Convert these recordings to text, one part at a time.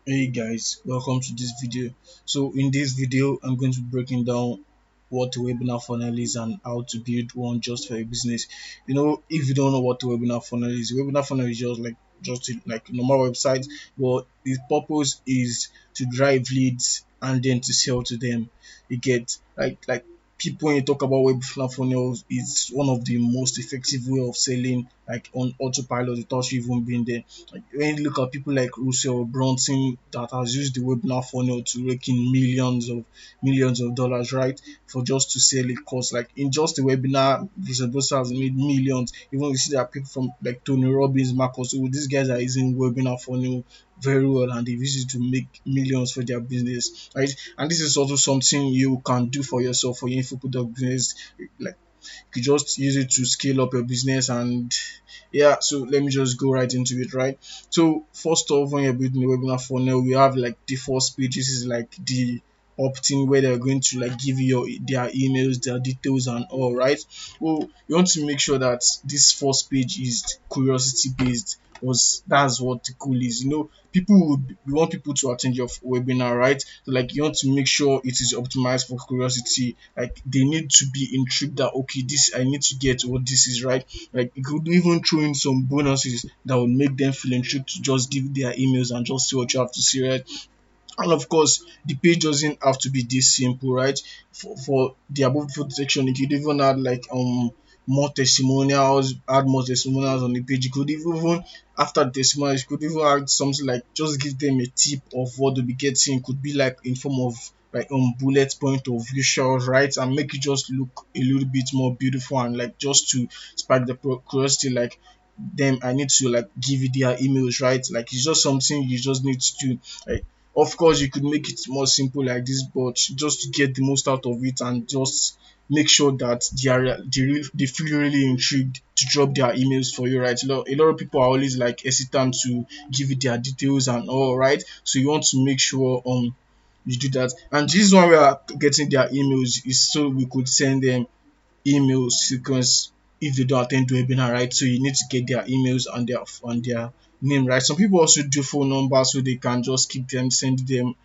Hey guys, welcome to this video. So in this video, I'm going to be breaking down what a webinar funnel is and how to build one just for a business. If you don't know what a webinar funnel is just like normal website, but its purpose is to drive leads and then to sell to them. You get like people when you talk about webinar funnels, it's one of the most effective way of selling like on autopilot without you even being there. Like when you look at people like Russell Brunson that has used the webinar funnel to rake in millions of dollars, right? For just to sell it. Cause like in just the webinar, Russell Brunson has made millions. Even you see that people from like Tony Robbins, Marcus, these guys are using webinar funnel very well and they've used it to make millions for their business, right? And this is also something you can do for yourself for your info product business. Like you could just use it to scale up your business. And yeah, so let me just go right into it, right? So first off, when you're building a webinar funnel, we have like the first page. This is like the opt-in where they're going to like give you their emails, their details and all, right? Well, you want to make sure that this first page is curiosity based, because that's what the goal is. You want people to attend your webinar, right? So like you want to make sure it is optimized for curiosity. Like they need to be intrigued that okay, this I need to get what this is, right? Like it could even throw in some bonuses that would make them feel intrigued to just give their emails and just see what you have to say, right? And of course, the page doesn't have to be this simple, right? For the above food section, you could even add like add more testimonials on the page. You could even after the testimonials, you could even add something like just give them a tip of what they'll be getting. It could be like in form of like bullet point of visuals, right? And make it just look a little bit more beautiful and like just to spark the curiosity, like them I need to like give you their emails, right? Like it's just something you just need to do. Like of course, you could make it more simple like this, but just to get the most out of it and just make sure that they feel really intrigued to drop their emails for you, right? A lot of people are always like hesitant to give you their details and all, right? So you want to make sure you do that. And this one we are getting their emails is so we could send them email sequence if they don't attend the webinar, right? So you need to get their emails and their name, right? Some people also do phone numbers so they can just keep them, send them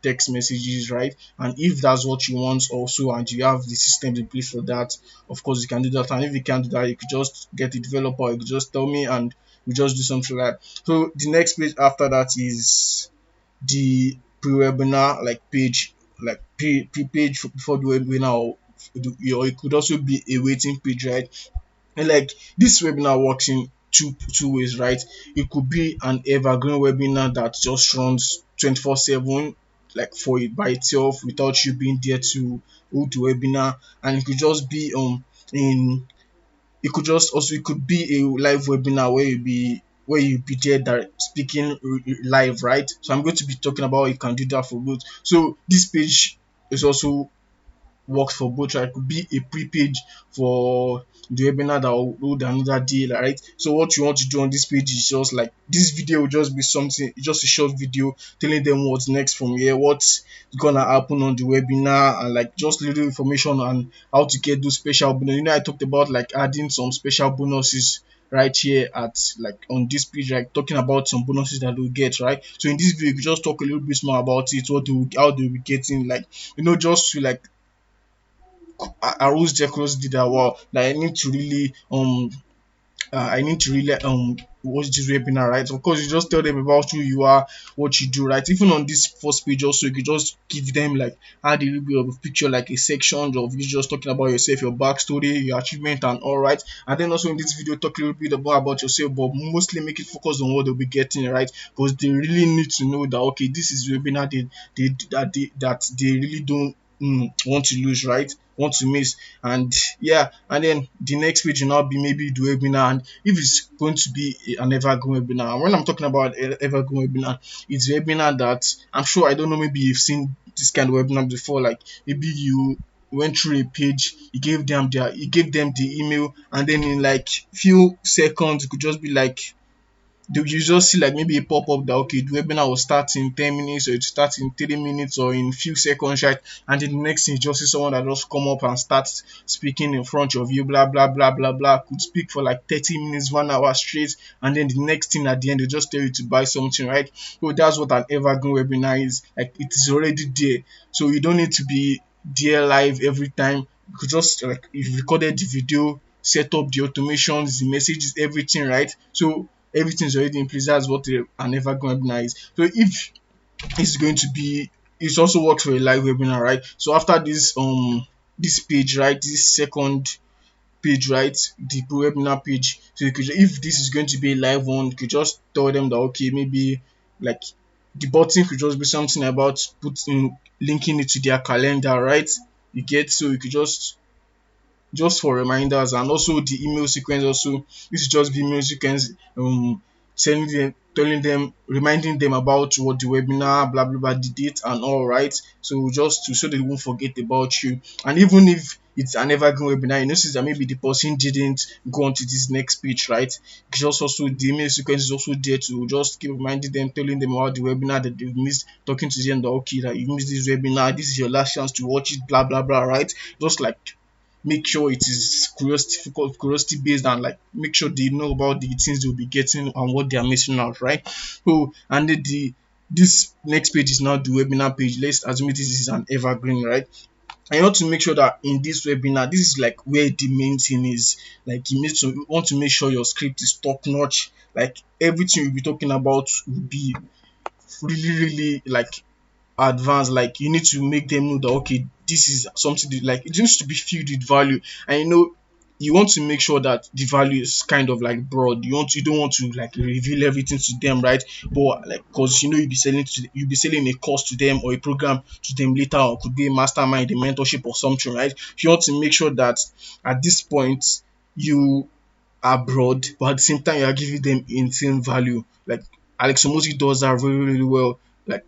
text messages, right? And if that's what you want also and you have the system in place for that, of course you can do that. And if you can't do that, you could just get a developer, you could just tell me and we just do something like that. So the next page after that is the pre-webinar like page, like page before the webinar, or it could also be a waiting page, right? And like this webinar works in two ways, right? It could be an evergreen webinar that just runs 24/7, like for it by itself without you being there to hold the webinar. And it could just be in it could be a live webinar where you be there that speaking live, right? So I'm going to be talking about how you can do that for both. So this page is also works for both, right? It could be a pre-page for the webinar that will load another day, right? So what you want to do on this page is just like this video will just be something, just a short video telling them what's next from here, what's gonna happen on the webinar, and like just little information on how to get those special bonus. I talked about like adding some special bonuses right here at like on this page, like talking about some bonuses that we'll get, right? So in this video, you just talk a little bit more about it, how they'll be getting, like just to like arouse their curiosity that wow, that I need to really watch this webinar, right? Of course, you just tell them about who you are, what you do, right? Even on this first page, also you could just give them like add a little bit of a picture, like a section of you just talking about yourself, your backstory, your achievement, and all, right. And then also in this video, talk a little bit about yourself, but mostly make it focus on what they'll be getting, right? Because they really need to know that okay, this is webinar they really don't want to lose, right? Want to miss. And yeah, and then the next page will now be maybe the webinar. And if it's going to be an evergreen webinar, and when I'm talking about evergreen webinar, it's webinar that I'm sure, I don't know, maybe you've seen this kind of webinar before. Like maybe you went through a page, you gave them the email, and then in like few seconds it could just be like you just see like maybe a pop-up that okay, the webinar will start in 10 minutes, or it start in 3 minutes, or in few seconds, right? And then the next thing you just see someone that just come up and start speaking in front of you, blah blah blah blah blah, could speak for like 30 minutes, 1 hour straight, and then the next thing at the end they just tell you to buy something, right? So that's what an evergreen webinar is. Like, it is already there. So you don't need to be there live every time. You could just, like, if you recorded the video, set up the automations, the messages, everything, right? So everything's already in place. That's what an evergreen webinar is. So if it's going to be, it also works for a live webinar, right? So after this page, right, this second page, right, the webinar page, so you could, if this is going to be a live one, you could just tell them that okay, maybe like the button could just be something about putting, linking it to their calendar, right? You get, so you could just for reminders. And also the email sequence also, this is just the email sequence, telling them, reminding them about what the webinar, blah blah blah, the date and all, right? So just to, so they won't forget about you. And even if it's an evergreen webinar, you notice that maybe the person didn't go on to this next page, right? It's just also the email sequence is also there to just keep reminding them, telling them about the webinar that they've missed, talking to them that okay, that you missed this webinar, this is your last chance to watch it, blah blah blah, right? Just like make sure it is curiosity based, and like make sure they know about the things they'll be getting and what they are missing out, right? So, and this next page is now the webinar page. Let's assume this is an evergreen, right? And you want to make sure that in this webinar, this is like where the main thing is. Like, you want to make sure your script is top notch. Like, everything you'll be talking about will be really, really like advanced. Like, you need to make them know that okay, this is something that, like, it needs to be filled with value. And you want to make sure that the value is kind of like broad. You don't want to like reveal everything to them, right? But like, because you'll be selling a course to them, or a program to them later, or could be a mastermind, a mentorship or something, right? You want to make sure that at this point you are broad, but at the same time you are giving them insane value. Like, Alex Omosi does that really really well. Like,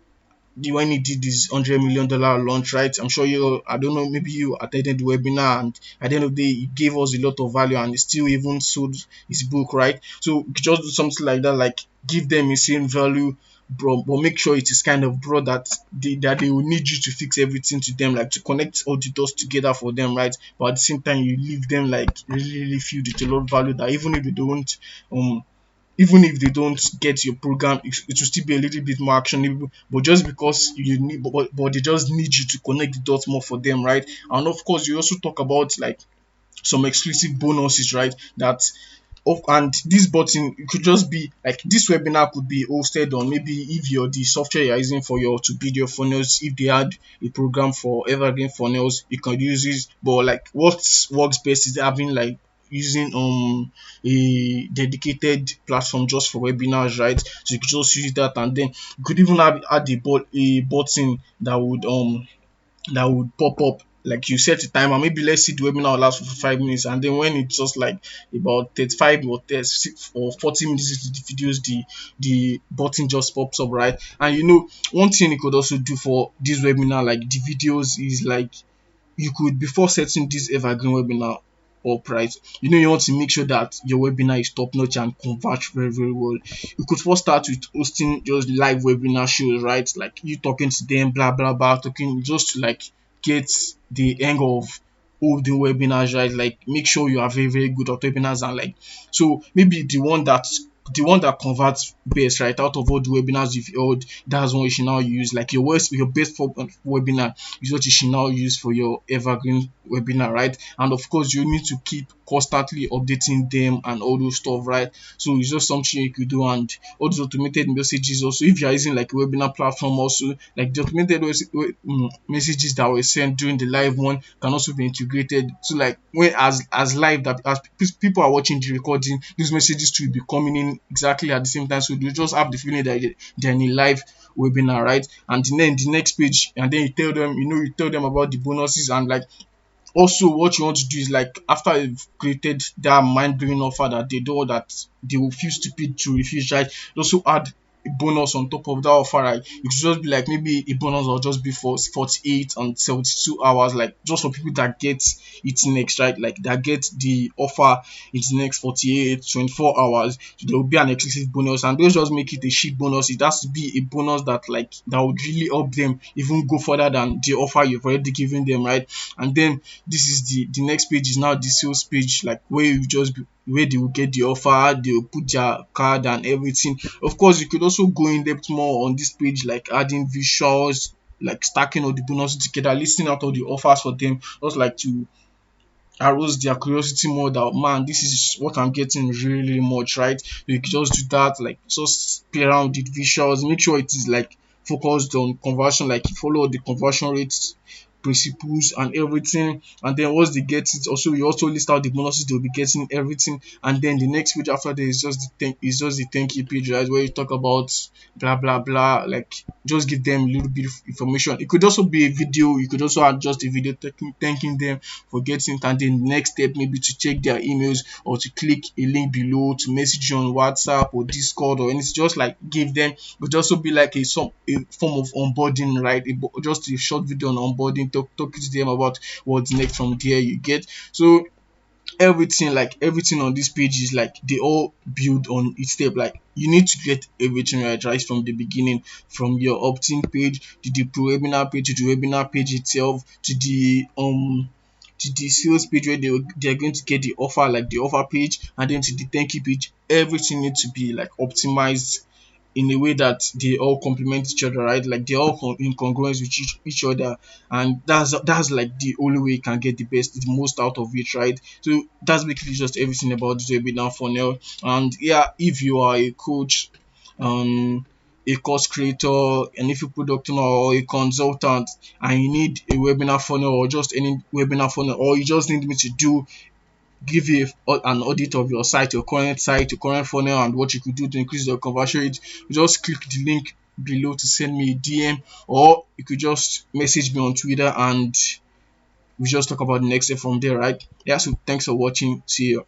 when he did this $100 million launch, right? I'm sure you, I don't know, maybe you attended the webinar, and at the end of the day, he gave us a lot of value, and he still even sold his book, right? So just do something like that, like give them the same value, bro, but make sure it is kind of broad, that they will need you to fix everything to them, like to connect all the dots together for them, right? But at the same time, you leave them like really, really filled with a lot of value, that um even if they don't get your program, it will still be a little bit more actionable. But just because you need, but they just need you to connect the dots more for them, right? And of course, you also talk about like some exclusive bonuses, right? That and this button, it could just be like, this webinar could be hosted on, maybe if you're the software you're using for your to build your funnels, if they had a program for evergreen funnels, you can use it. But like, what works best is having like using a dedicated platform just for webinars, right? So you could just use that, and then you could even have add a button that would pop up. Like, you set a timer, maybe let's see the webinar will last for 5 minutes, and then when it's just like about 35 or 36 or 40 minutes into the videos, the button just pops up, right? And one thing you could also do for this webinar, like the videos, is like, you could, before setting this evergreen webinar up, right, you want to make sure that your webinar is top notch and converts very very well. You could first start with hosting just live webinar shows, right? Like, you talking to them, blah blah blah, talking just to like get the hang of all the webinars, right? Like, make sure you are very very good at webinars, and like, so maybe the one that converts best, right, out of all the webinars you've held, that's one you should now use. Like, your best webinar is what you should now use for your evergreen webinar, right? And of course, you need to keep constantly updating them and all those stuff, right? So it's just something you could do. And all those automated messages also, if you're using like a webinar platform, also like the automated messages that were sent during the live one can also be integrated. So like, when as live, that as people are watching the recording, these messages too will be coming in exactly at the same time, so they just have the feeling that they're in a live webinar, right? And then the next page, and then you tell them about the bonuses. And like, also what you want to do is like, after you've created that mind blowing offer that they do, that they will feel stupid to refuse, right? Also add a bonus on top of that offer, right? It could just be like maybe a bonus or just be for 48 and 72 hours, like just for people that get it next, right? Like that get the offer in the next 48, 24 hours. So there will be an exclusive bonus, and those just make it a cheap bonus. It has to be a bonus that like that would really help them even go further than the offer you've already given them, right? And then this is the next page is now the sales page, like where you just where they will get the offer, they will put their card and everything. Of course, you could also go in depth more on this page, like adding visuals, like stacking all the bonuses together, listing out all the offers for them, just like to arouse their curiosity more that man, this is what I'm getting really much, right? So you can just do that, like just play around with visuals, make sure it is like focused on conversion, like you follow the conversion rates principles and everything. And then once they get it, also you also list out the bonuses they'll be getting, everything. And then the next page after that is just the thank you page, right? Where you talk about blah blah blah, like just give them a little bit of information. It could also be a video, you could also add just a video thanking them for getting it. And then the next step maybe to check their emails or to click a link below to message you on WhatsApp or Discord or anything. Just like give them, it could also be like a form of onboarding, right? Just a short video on onboarding, talking to them about what's next from there, you get. So everything, like everything on this page is like they all build on each step. Like you need to get everything right from the beginning, from your opt-in page to the pro webinar page to the webinar page itself to the sales page where they're going to get the offer, like the offer page, and then to the thank you page. Everything needs to be like optimized in a way that they all complement each other, right? Like they're all in congruence with each other, and that's like the only way you can get the most out of it, right? So that's basically just everything about this webinar funnel. And yeah, if you are a coach, a course creator, and if you product owner or a consultant, and you need a webinar funnel or just any webinar funnel, or you just need me to do give you an audit of your site, your current funnel, and what you could do to increase your conversion rate, you just click the link below to send me a DM, or you could just message me on Twitter and we just talk about the next step from there, right? Yeah, so thanks for watching. See you.